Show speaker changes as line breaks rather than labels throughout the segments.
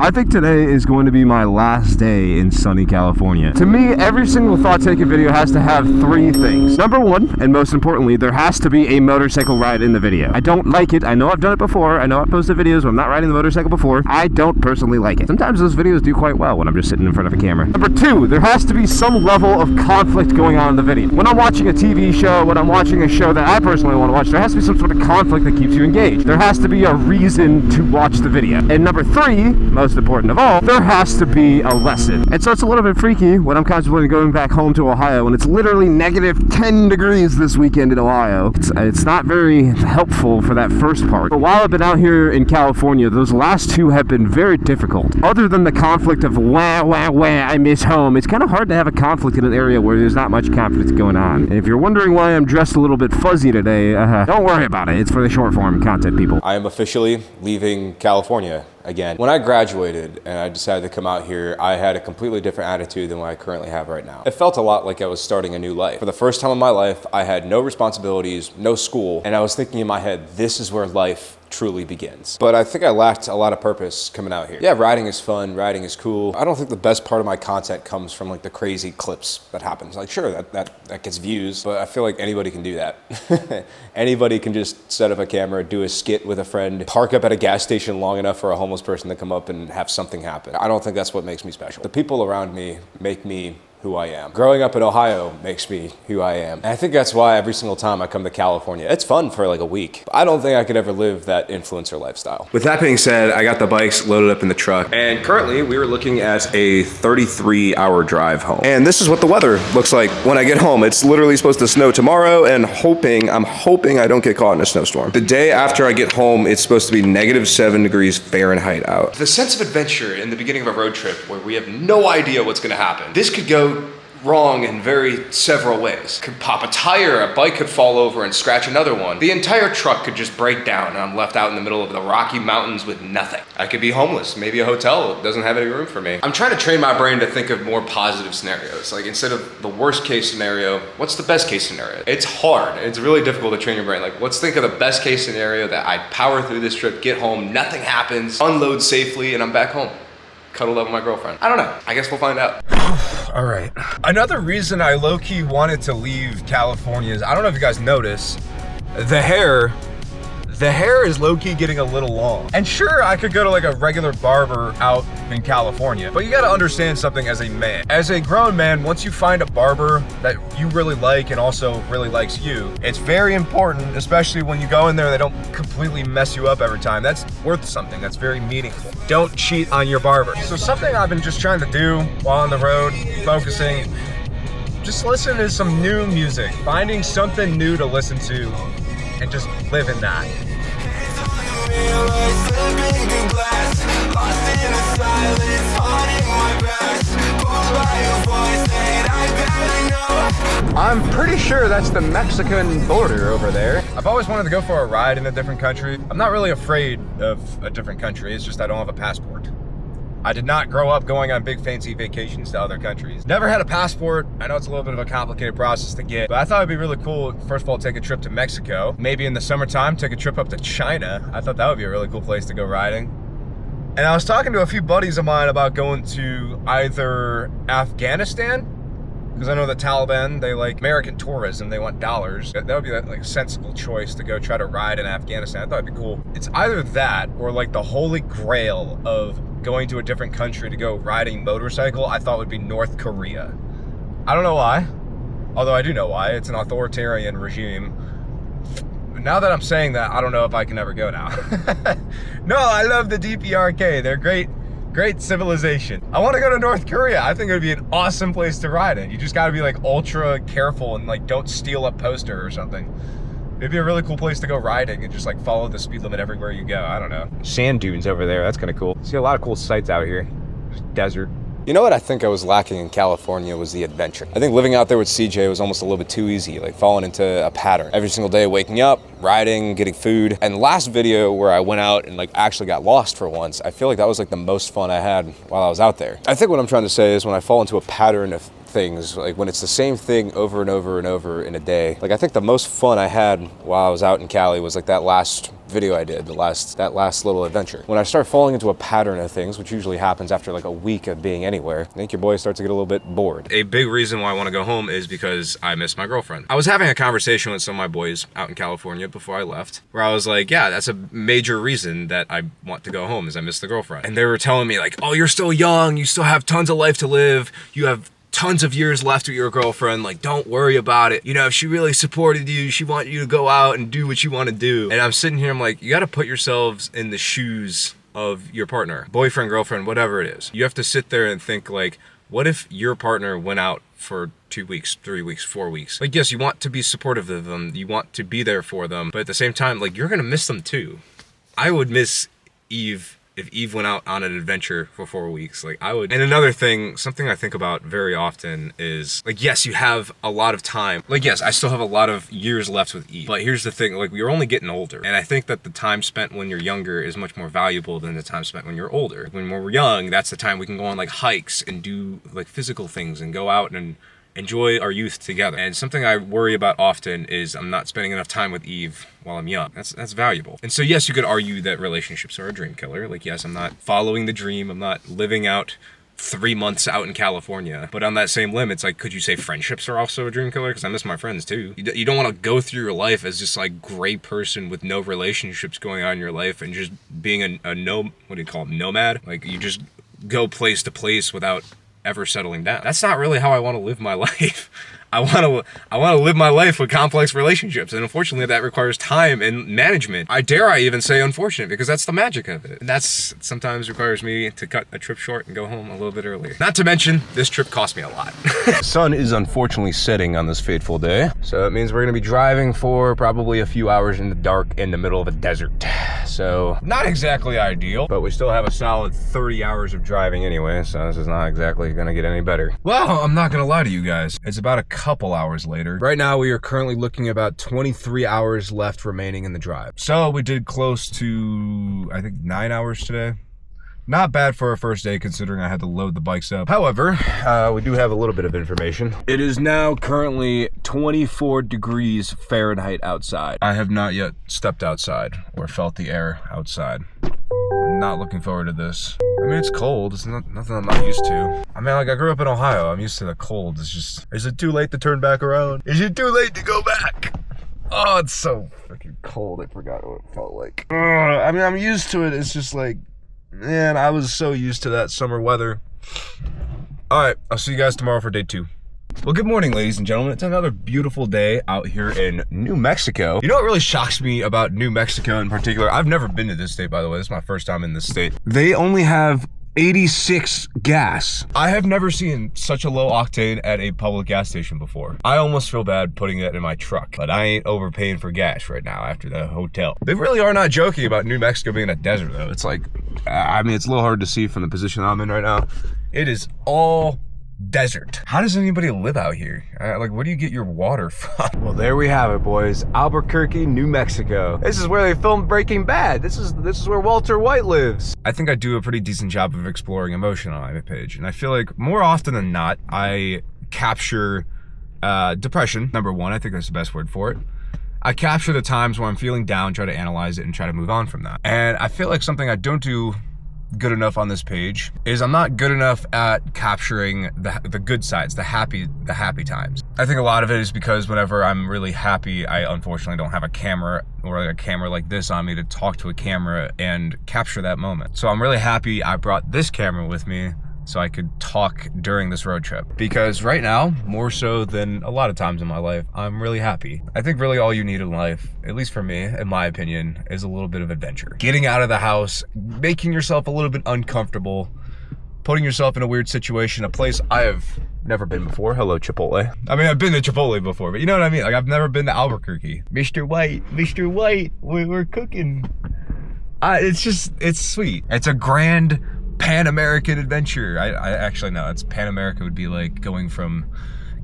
I think today is going to be my last day in sunny California. To me, every single thought taking video has to have three things. Number one, and most importantly, there has to be a motorcycle ride in the video. I don't like it. I know I've done it before. I know I've posted videos where I'm not riding the motorcycle before. I don't personally like it. Sometimes those videos do quite well when I'm just sitting in front of a camera. Number two, there has to be some level of conflict going on in the video. When I'm watching a TV show, when I'm watching a show that I personally want to watch, there has to be some sort of conflict that keeps you engaged. There has to be a reason to watch the video. And number three, most important of all, there has to be a lesson. And so it's a little bit freaky when I'm contemplating going back home to Ohio and it's literally negative 10 degrees this weekend in Ohio. It's not very helpful for that first part. But while I've been out here in California, those last two have been very difficult. Other than the conflict of wah, wah, wah, I miss home, it's kind of hard to have a conflict in an area where there's not much conflict going on. And if you're wondering why I'm dressed a little bit fuzzy today, don't worry about it. It's for the short form content, people.
I am officially leaving California again. When I graduated and I decided to come out here, I had a completely different attitude than what I currently have right now. It felt a lot like I was starting a new life. For the first time in my life, I had no responsibilities, no school, and I was thinking in my head, this is where life truly begins. But I think I lacked a lot of purpose coming out here. Yeah, riding is fun, riding is cool. I don't think the best part of my content comes from like the crazy clips that happens. Like sure, that gets views, but I feel like anybody can do that. Anybody can just set up a camera, do a skit with a friend, park up at a gas station long enough for a homeless person to come up and have something happen. I don't think that's what makes me special. The people around me make me who I am. Growing up in Ohio makes me who I am. And I think that's why every single time I come to California, it's fun for like a week. But I don't think I could ever live that influencer lifestyle. With that being said, I got the bikes loaded up in the truck. And currently we are looking at a 33-hour drive home. And this is what the weather looks like when I get home. It's literally supposed to snow tomorrow and I'm hoping I don't get caught in a snowstorm. The day after I get home, it's supposed to be -7 degrees Fahrenheit out. The sense of adventure in the beginning of a road trip where we have no idea what's gonna happen. This could go wrong in several ways. Could pop a tire, a bike could fall over and scratch another one. The entire truck could just break down and I'm left out in the middle of the Rocky Mountains with nothing. I could be homeless. Maybe a hotel doesn't have any room for me. I'm trying to train my brain to think of more positive scenarios. Like instead of the worst case scenario, what's the best case scenario? It's hard. It's really difficult to train your brain. Like let's think of the best case scenario that I power through this trip, get home, nothing happens, unload safely, and I'm back home. Cuddle up with my girlfriend. I don't know. I guess we'll find out.
All right. Another reason I low-key wanted to leave California is, I don't know if you guys notice, the hair is low-key getting a little long. And sure, I could go to like a regular barber out in California, but you gotta understand something as a man. As a grown man, once you find a barber that you really like and also really likes you, it's very important, especially when you go in there, they don't completely mess you up every time. That's worth something, that's very meaningful. Don't cheat on your barber. So something I've been just trying to do while on the road, focusing, just listen to some new music, finding something new to listen to and just live in that. I'm pretty sure that's the Mexican border over there. I've always wanted to go for a ride in a different country. I'm not really afraid of a different country, it's just I don't have a passport. I did not grow up going on big fancy vacations to other countries. Never had a passport. I know it's a little bit of a complicated process to get, but I thought it'd be really cool, first of all, take a trip to Mexico. Maybe in the summertime, take a trip up to China. I thought that would be a really cool place to go riding. And I was talking to a few buddies of mine about going to either Afghanistan, because I know the Taliban, they like American tourism, they want dollars. That would be like a sensible choice to go try to ride in Afghanistan. I thought it'd be cool. It's either that or like the holy grail of going to a different country to go riding motorcycle, I thought would be North Korea. I don't know why, although I do know why. It's an authoritarian regime. But now that I'm saying that, I don't know if I can ever go now. No, I love the DPRK. They're great civilization. I want to go to North Korea. I think it would be an awesome place to ride in. You just got to be like ultra careful and like don't steal a poster or something. It'd be a really cool place to go riding and just like follow the speed limit everywhere you go. I don't know. Sand dunes over there, that's kind of cool. See a lot of cool sights out here. Just desert.
You know what I think I was lacking in California was the adventure. I think living out there with CJ was almost a little bit too easy, like falling into a pattern. Every single day waking up, riding, getting food. And the last video where I went out and like actually got lost for once, I feel like that was like the most fun I had while I was out there. I think what I'm trying to say is when I fall into a pattern of things, like when it's the same thing over and over and over in a day, like I think the most fun I had while I was out in Cali was like that last video I did, that last little adventure. When I start falling into a pattern of things, which usually happens after like a week of being anywhere, I think your boy starts to get a little bit bored.
A big reason why I want to go home is because I miss my girlfriend. I was having a conversation with some of my boys out in California before I left, where I was like, yeah, that's a major reason that I want to go home is I miss the girlfriend. And they were telling me like, oh, you're still young, you still have tons of life to live, you have tons of years left with your girlfriend, like don't worry about it. You know, if she really supported you, she want you to go out and do what you want to do. And I'm sitting here, I'm like, you got to put yourselves in the shoes of your partner, boyfriend, girlfriend, whatever it is. You have to sit there and think like, what if your partner went out for 2 weeks, 3 weeks, 4 weeks? Like, yes, you want to be supportive of them, you want to be there for them, but at the same time, like, you're gonna miss them too. I would miss Eve if Eve went out on an adventure for 4 weeks. Like, I would. And another thing, something I think about very often is, like, yes, you have a lot of time. Like, yes, I still have a lot of years left with Eve, but here's the thing, like, we're only getting older. And I think that the time spent when you're younger is much more valuable than the time spent when you're older. When we're young, that's the time we can go on, like, hikes and do, like, physical things and go out and enjoy our youth together. And something I worry about often is I'm not spending enough time with Eve while I'm young. That's valuable. And so yes, you could argue that relationships are a dream killer. Like, yes, I'm not following the dream, I'm not living out 3 months out in California. But on that same limb, it's like, could you say friendships are also a dream killer? Because I miss my friends too. You don't want to go through your life as just like gray person with no relationships going on in your life and just being a what do you call it, nomad? Like, you just go place to place without ever settling down. That's not really how I want to live my life. I want to live my life with complex relationships, and unfortunately that requires time and management. I even say unfortunate, because that's the magic of it. And that's sometimes requires me to cut a trip short and go home a little bit earlier. Not to mention, this trip cost me a lot. Sun is unfortunately setting on this fateful day, so it means we're gonna be driving for probably a few hours in the dark in the middle of a desert. So not exactly ideal, but we still have a solid 30 hours of driving anyway, so this is not exactly gonna get any better. Well, I'm not gonna lie to you guys. It's about a couple hours later. Right now we are currently looking at about 23 hours left remaining in the drive. So we did close to, I think, 9 hours today. Not bad for a first day considering I had to load the bikes up. However, we do have a little bit of information. It is now currently 24 degrees Fahrenheit outside. I have not yet stepped outside or felt the air outside. I'm not looking forward to this. I mean, it's cold. It's nothing I'm not used to. I mean, like, I grew up in Ohio. I'm used to the cold. It's just, is it too late to turn back around? Is it too late to go back? Oh, it's so freaking cold. I forgot what it felt like. I mean, I'm used to it. It's just like, man, I was so used to that summer weather. All right, I'll see you guys tomorrow for day 2. Well, good morning, ladies and gentlemen. It's another beautiful day out here in New Mexico. You know what really shocks me about New Mexico in particular? I've never been to this state, by the way. This is my first time in this state. They only have 86 gas. I have never seen such a low octane at a public gas station before. I almost feel bad putting it in my truck, but I ain't overpaying for gas right now after the hotel. They really are not joking about New Mexico being a desert, though. It's like, I mean, it's a little hard to see from the position I'm in right now. It is all desert. How does anybody live out here? Like, where do you get your water from? Well, there we have it, boys. Albuquerque, New Mexico. This is where they filmed Breaking Bad. This is where Walter White lives. I think I do a pretty decent job of exploring emotion on my page, and I feel like more often than not, I capture depression, number one. I think that's the best word for it. I capture the times where I'm feeling down, try to analyze it, and try to move on from that. And I feel like something I don't do good enough on this page is I'm not good enough at capturing the good sides, the happy times. I think a lot of it is because whenever I'm really happy, I unfortunately don't have a camera or a camera like this on me to talk to a camera and capture that moment. So I'm really happy I brought this camera with me so I could talk during this road trip. Because right now, more so than a lot of times in my life, I'm really happy. I think really all you need in life, at least for me, in my opinion, is a little bit of adventure. Getting out of the house, making yourself a little bit uncomfortable, putting yourself in a weird situation, a place I have never been before. Hello, Chipotle. I mean, I've been to Chipotle before, but you know what I mean? Like, I've never been to Albuquerque. Mr. White, we're cooking. It's sweet. It's a grand Pan-American adventure. I actually know, it's Pan-America would be like going from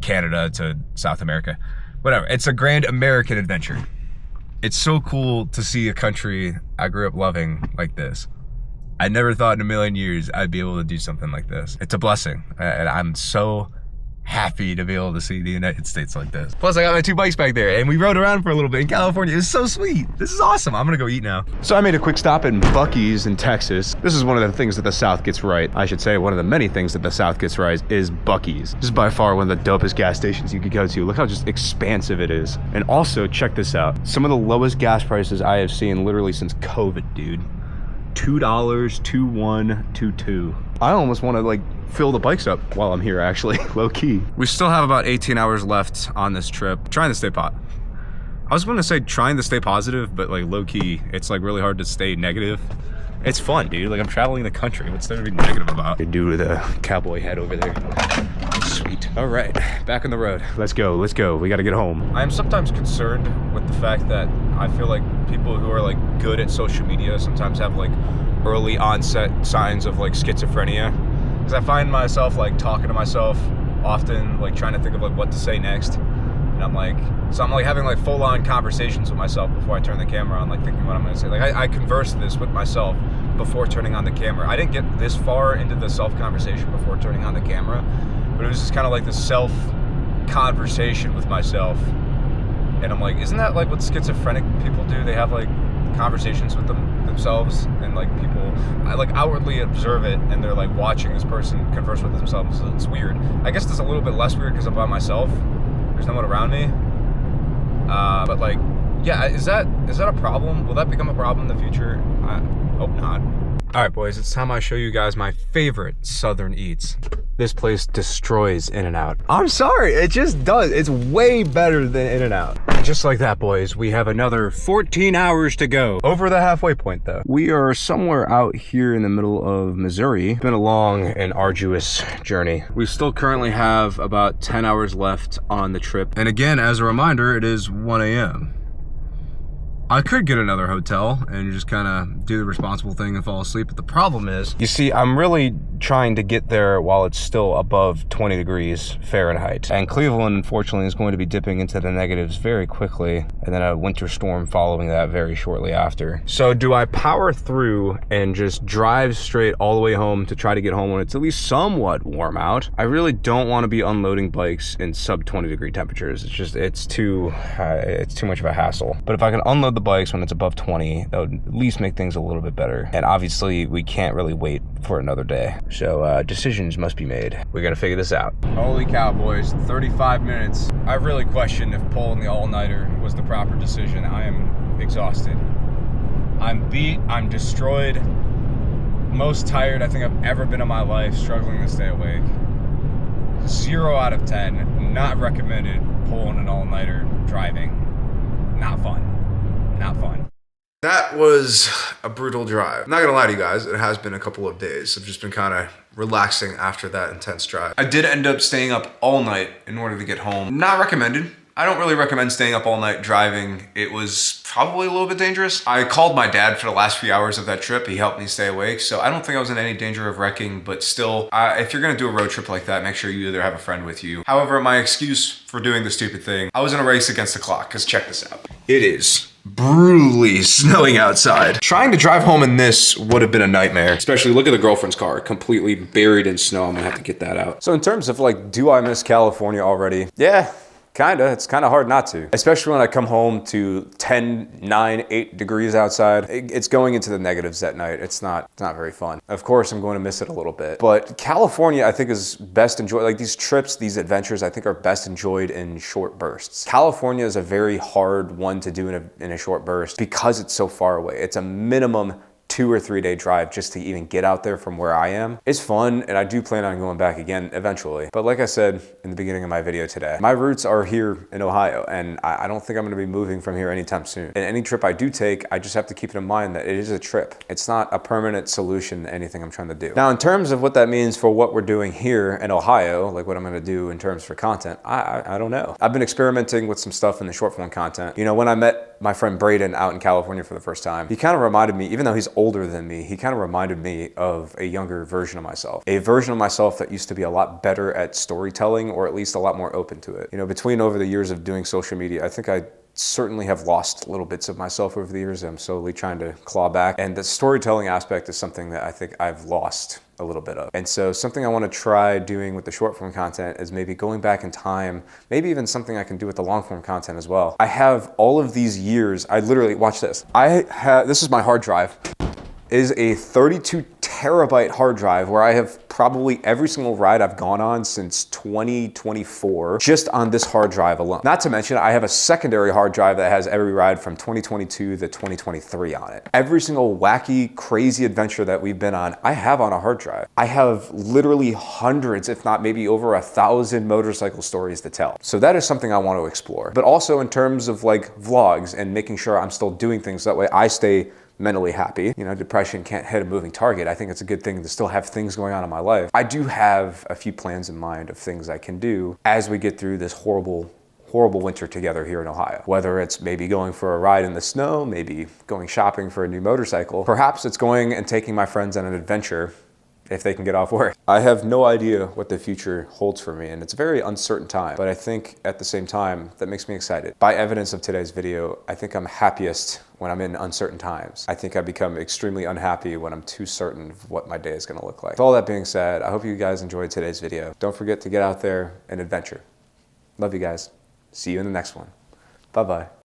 Canada to South America. Whatever, it's a grand American adventure. It's so cool to see a country I grew up loving like this. I never thought in a million years I'd be able to do something like this. It's a blessing, and I'm so happy to be able to see the United States like this. Plus I got my 2 bikes back there and we rode around for a little bit in California. It's so sweet. This is awesome. I'm gonna go eat now. So I made a quick stop in Buc-ee's in Texas. This is one of the things that the South gets right. I should say one of the many things that the South gets right is Buc-ee's. This is by far one of the dopest gas stations you could go to. Look how just expansive it is. And also check this out. Some of the lowest gas prices I have seen literally since COVID, dude. $2, $2.1, $2.2. I almost want to like fill the bikes up while I'm here, actually, low key. We still have about 18 hours left on this trip. Trying to stay I was going to say trying to stay positive, but like low key, it's like really hard to stay negative. It's fun, dude. Like I'm traveling the country. What's there to be negative about? Dude with a cowboy hat over there. Sweet. All right, back on the road. Let's go, let's go. We got to get home. I am sometimes concerned with the fact that I feel like people who are like good at social media sometimes have like early onset signs of like schizophrenia. Because I find myself like talking to myself often, like trying to think of like what to say next. And I'm like having like full on conversations with myself before I turn the camera on, like thinking what I'm gonna say. Like I converse this with myself before turning on the camera. I didn't get this far into the self conversation before turning on the camera, but it was just kind of like the self conversation with myself. And I'm like, isn't that like what schizophrenic people do? They have like conversations with themselves, and like people, I like outwardly observe it, and they're like watching this person converse with themselves. So it's weird. I guess it's a little bit less weird because I'm by myself. There's no one around me. But like, yeah, is that a problem? Will that become a problem in the future? I hope not. All right, boys, it's time I show you guys my favorite Southern eats. This place destroys In-N-Out. I'm sorry, it just does. It's way better than In-N-Out. Just like that, boys, we have another 14 hours to go. Over the halfway point, though. We are somewhere out here in the middle of Missouri. It's been a long and arduous journey. We still currently have about 10 hours left on the trip. And again, as a reminder, it is 1 a.m. I could get another hotel and just kind of do the responsible thing and fall asleep, but the problem is, you see, I'm really trying to get there while it's still above 20 degrees Fahrenheit. And Cleveland, unfortunately, is going to be dipping into the negatives very quickly, and then a winter storm following that very shortly after. So do I power through and just drive straight all the way home to try to get home when it's at least somewhat warm out? I really don't want to be unloading bikes in sub 20 degree temperatures. It's too much of a hassle. But if I can unload the bikes when it's above 20, that would at least make things a little bit better. And obviously we can't really wait for another day, so decisions must be made. We gotta figure this out. Holy cow, boys, 35 minutes. I really questioned if pulling the all-nighter was the proper decision. I am exhausted, I'm beat, I'm destroyed, most tired I think I've ever been in my life, struggling to stay awake. 0 out of 10, not recommended. Pulling an all-nighter driving, not fun. Not fun. That was a brutal drive. I'm not gonna lie to you guys, it has been a couple of days. I've just been kind of relaxing after that intense drive. I did end up staying up all night in order to get home. Not recommended. I don't really recommend staying up all night driving. It was probably a little bit dangerous. I called my dad for the last few hours of that trip. He helped me stay awake, so I don't think I was in any danger of wrecking, but still, if you're gonna do a road trip like that, make sure you either have a friend with you. However, my excuse for doing the stupid thing, I was in a race against the clock, because check this out. It is brutally snowing outside. Trying to drive home in this would have been a nightmare. Especially look at the girlfriend's car, completely buried in snow. I'm gonna have to get that out.
So in terms of like, do I miss California already? Yeah. Kinda, it's kinda hard not to. Especially when I come home to 10, 9, 8 degrees outside. It's going into the negatives at night. It's not very fun. Of course, I'm going to miss it a little bit. But California, I think, is best enjoyed. Like these trips, these adventures, I think are best enjoyed in short bursts. California is a very hard one to do in a short burst because it's so far away. It's a minimum 2 or 3 day drive just to even get out there from where I am. It's fun, and I do plan on going back again eventually. But like I said in the beginning of my video today, my roots are here in Ohio, and I don't think I'm gonna be moving from here anytime soon. And any trip I do take, I just have to keep it in mind that it is a trip. It's not a permanent solution to anything I'm trying to do. Now, in terms of what that means for what we're doing here in Ohio, like what I'm gonna do in terms for content, I don't know. I've been experimenting with some stuff in the short form content. You know, when I met my friend Braden out in California for the first time, he kind of reminded me, even though he's older than me, he kind of reminded me of a younger version of myself. A version of myself that used to be a lot better at storytelling, or at least a lot more open to it. You know, between over the years of doing social media, I think I certainly have lost little bits of myself over the years. I'm slowly trying to claw back. And the storytelling aspect is something that I think I've lost a little bit of. And so something I want to try doing with the short form content is maybe going back in time, maybe even something I can do with the long form content as well. I have all of these years, I literally, watch this. This is my hard drive. It is a 32 terabyte hard drive where I have probably every single ride I've gone on since 2024 just on this hard drive alone. Not to mention, I have a secondary hard drive that has every ride from 2022 to 2023 on it. Every single wacky, crazy adventure that we've been on, I have on a hard drive. I have literally hundreds, if not maybe over 1,000 motorcycle stories to tell. So that is something I want to explore. But also in terms of like vlogs and making sure I'm still doing things that way I stay mentally happy. You know, depression can't hit a moving target. I think it's a good thing to still have things going on in my life. I do have a few plans in mind of things I can do as we get through this horrible winter together here in Ohio. Whether it's maybe going for a ride in the snow, maybe going shopping for a new motorcycle, perhaps it's going and taking my friends on an adventure if they can get off work. I have no idea what the future holds for me, and it's a very uncertain time, but I think at the same time, that makes me excited. By evidence of today's video, I think I'm happiest when I'm in uncertain times. I think I become extremely unhappy when I'm too certain of what my day is gonna look like. With all that being said, I hope you guys enjoyed today's video. Don't forget to get out there and adventure. Love you guys. See you in the next one. Bye-bye.